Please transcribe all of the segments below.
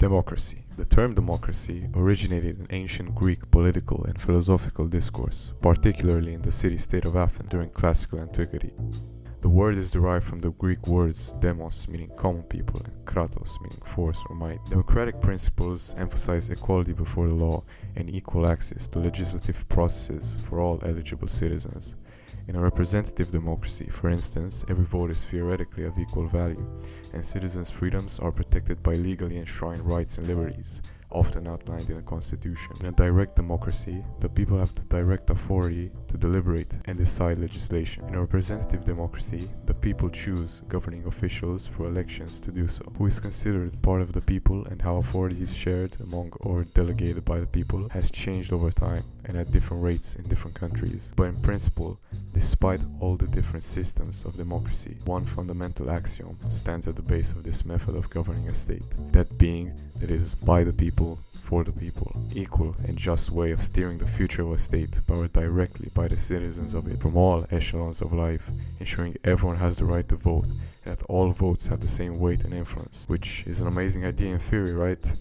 Democracy. The term democracy originated in ancient Greek political and philosophical discourse, particularly in the city-state of Athens during classical antiquity. The word is derived from the Greek words demos, meaning common people, and kratos, meaning force or might. Democratic principles emphasize equality before the law and equal access to legislative processes for all eligible citizens. In a representative democracy, for instance, every vote is theoretically of equal value, and citizens' freedoms are protected by legally enshrined rights and liberties, often outlined in a constitution. In a direct democracy, the people have the direct authority to deliberate and decide legislation. In a representative democracy, the people choose governing officials through elections to do so. Who is considered part of the people and how authority is shared among or delegated by the people has changed over time and at different rates in different countries. But in principle, despite all the different systems of democracy, one fundamental axiom stands at the base of this method of governing a state, that being that it is by the people, for the people, equal and just way of steering the future of a state, powered directly by the citizens of it from all echelons of life, ensuring everyone has the right to vote, and that all votes have the same weight and influence, which is an amazing idea in theory, right?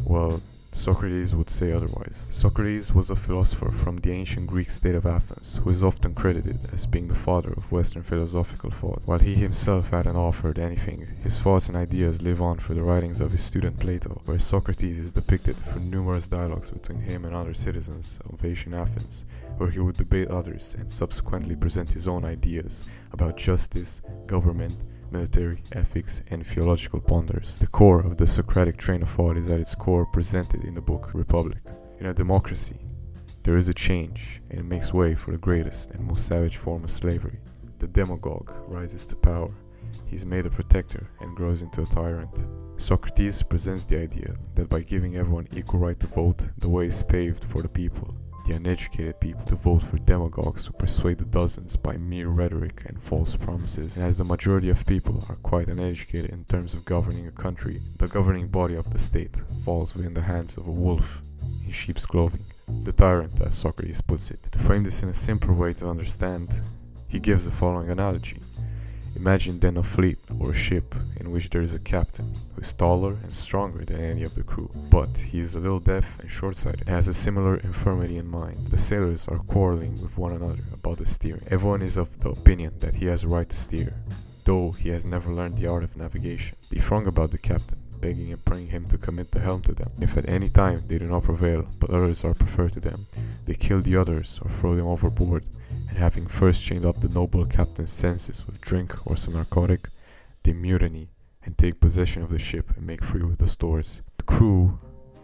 Well, Socrates would say otherwise. Socrates was a philosopher from the ancient Greek state of Athens, who is often credited as being the father of Western philosophical thought. While he himself hadn't authored anything, his thoughts and ideas live on through the writings of his student Plato, where Socrates is depicted through numerous dialogues between him and other citizens of ancient Athens, where he would debate others and subsequently present his own ideas about justice, government, military, ethics, and theological ponders. The core of the Socratic train of thought is at its core presented in the book Republic. In a democracy, there is a change, and it makes way for the greatest and most savage form of slavery. The demagogue rises to power. He is made a protector and grows into a tyrant. Socrates presents the idea that by giving everyone equal right to vote, the way is paved for the people, the uneducated people, to vote for demagogues who persuade the dozens by mere rhetoric and false promises. And as the majority of people are quite uneducated in terms of governing a country, the governing body of the state falls within the hands of a wolf in sheep's clothing, the tyrant, as Socrates puts it. To frame this in a simpler way to understand, he gives the following analogy. Imagine then a fleet or a ship in which there is a captain who is taller and stronger than any of the crew, but he is a little deaf and short-sighted and has a similar infirmity in mind. The sailors are quarreling with one another about the steering. Everyone is of the opinion that he has a right to steer, though he has never learned the art of navigation. They throng about the captain, begging and praying him to commit the helm to them. If at any time they do not prevail, but others are preferred to them, they kill the others or throw them overboard, and having first chained up the noble captain's senses with drink or some narcotic, they mutiny and take possession of the ship and make free with the stores. The crew,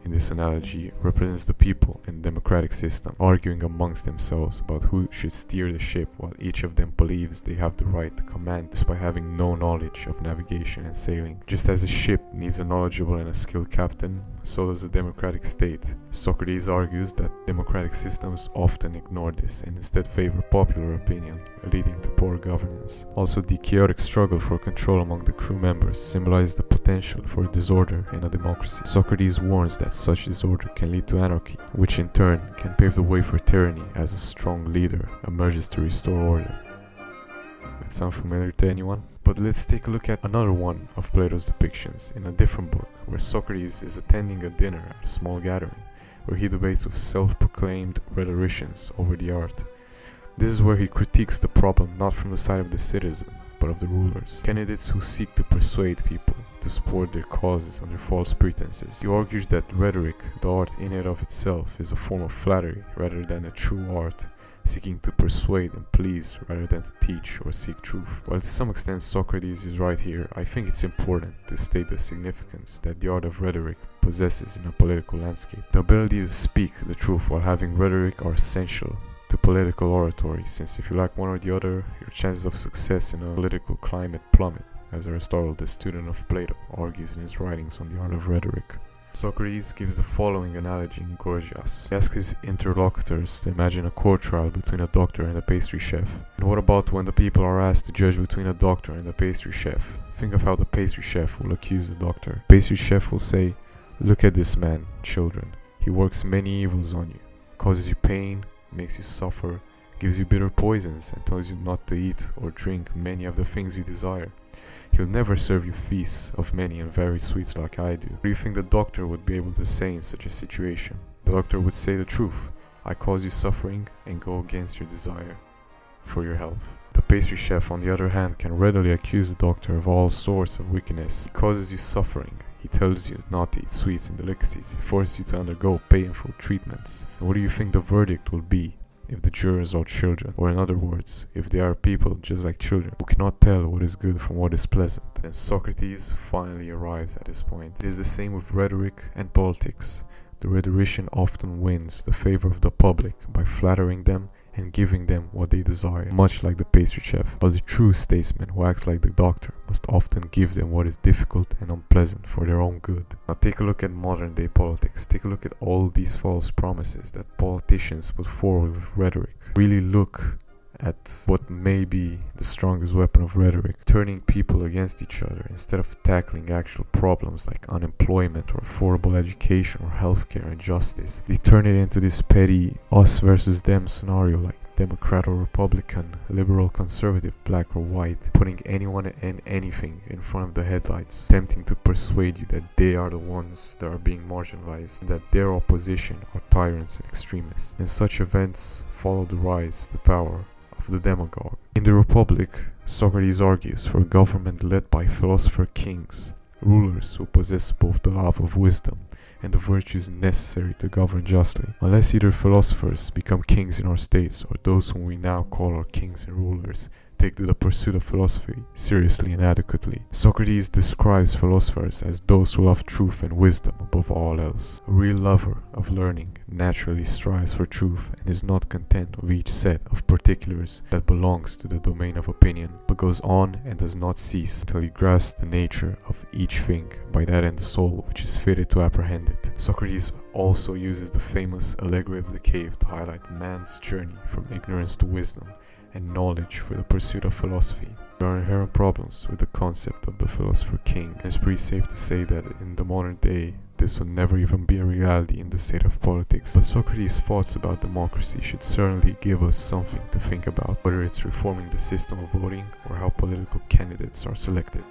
in this analogy, represents the people in the democratic system, arguing amongst themselves about who should steer the ship, while each of them believes they have the right to command despite having no knowledge of navigation and sailing. Just as a ship needs a knowledgeable and a skilled captain, so does a democratic state. Socrates argues that democratic systems often ignore this and instead favor popular opinion, leading to poor governance. Also, the chaotic struggle for control among the crew members symbolizes the potential for disorder in a democracy. Socrates warns that such disorder can lead to anarchy, which in turn can pave the way for tyranny as a strong leader emerges to restore order. That sound familiar to anyone? But let's take a look at another one of Plato's depictions in a different book, where Socrates is attending a dinner at a small gathering, where he debates with self-proclaimed rhetoricians over the art. This is where he critiques the problem not from the side of the citizen, but of the rulers, candidates who seek to persuade people to support their causes under false pretenses. He argues that rhetoric, the art in and of itself, is a form of flattery rather than a true art, seeking to persuade and please rather than to teach or seek truth. While to some extent Socrates is right here, I think it's important to state the significance that the art of rhetoric possesses in a political landscape. The ability to speak the truth while having rhetoric are essential to political oratory, since if you lack one or the other, your chances of success in a political climate plummet, as Aristotle, the student of Plato, argues in his writings on the art of rhetoric. Socrates gives the following analogy in Gorgias. He asks his interlocutors to imagine a court trial between a doctor and a pastry chef. And what about when the people are asked to judge between a doctor and a pastry chef? Think of how the pastry chef will accuse the doctor. The pastry chef will say, "Look at this man, children. He works many evils on you, causes you pain, makes you suffer, gives you bitter poisons, and tells you not to eat or drink many of the things you desire. He'll never serve you feasts of many and varied sweets like I do. What do you think the doctor would be able to say in such a situation? The doctor would say the truth. I cause you suffering and go against your desire for your health. The pastry chef, on the other hand, can readily accuse the doctor of all sorts of wickedness. He causes you suffering. He tells you not to eat sweets and delicacies. He forces you to undergo painful treatments. And what do you think the verdict will be if the jurors are children? Or in other words, if they are people just like children who cannot tell what is good from what is pleasant? Then Socrates finally arrives at this point. It is the same with rhetoric and politics. The rhetorician often wins the favor of the public by flattering them and giving them what they desire, much like the pastry chef. But the true statesman, who acts like the doctor, must often give them what is difficult and unpleasant for their own good. Now take a look at modern day politics. Take a look at all these false promises that politicians put forward with rhetoric. Really look at what may be the strongest weapon of rhetoric, turning people against each other instead of tackling actual problems like unemployment or affordable education or healthcare and justice. They turn it into this petty us versus them scenario, like Democrat or Republican, liberal, conservative, black or white, putting anyone and anything in front of the headlights, attempting to persuade you that they are the ones that are being marginalized, and that their opposition are tyrants and extremists. And such events follow the rise to power of the demagogue. In the Republic, Socrates argues for a government led by philosopher kings, rulers who possess both the love of wisdom and the virtues necessary to govern justly. Unless either philosophers become kings in our states, or those whom we now call our kings and rulers take to the pursuit of philosophy seriously and adequately. Socrates describes philosophers as those who love truth and wisdom above all else. A real lover of learning naturally strives for truth and is not content with each set of particulars that belongs to the domain of opinion, but goes on and does not cease until he grasps the nature of each thing, by that end the soul which is fitted to apprehend it. Socrates also uses the famous allegory of the cave to highlight man's journey from ignorance to wisdom and knowledge for the pursuit of philosophy. There are inherent problems with the concept of the philosopher king. It's pretty safe to say that in the modern day, this will never even be a reality in the state of politics. But Socrates' thoughts about democracy should certainly give us something to think about, whether it's reforming the system of voting or how political candidates are selected.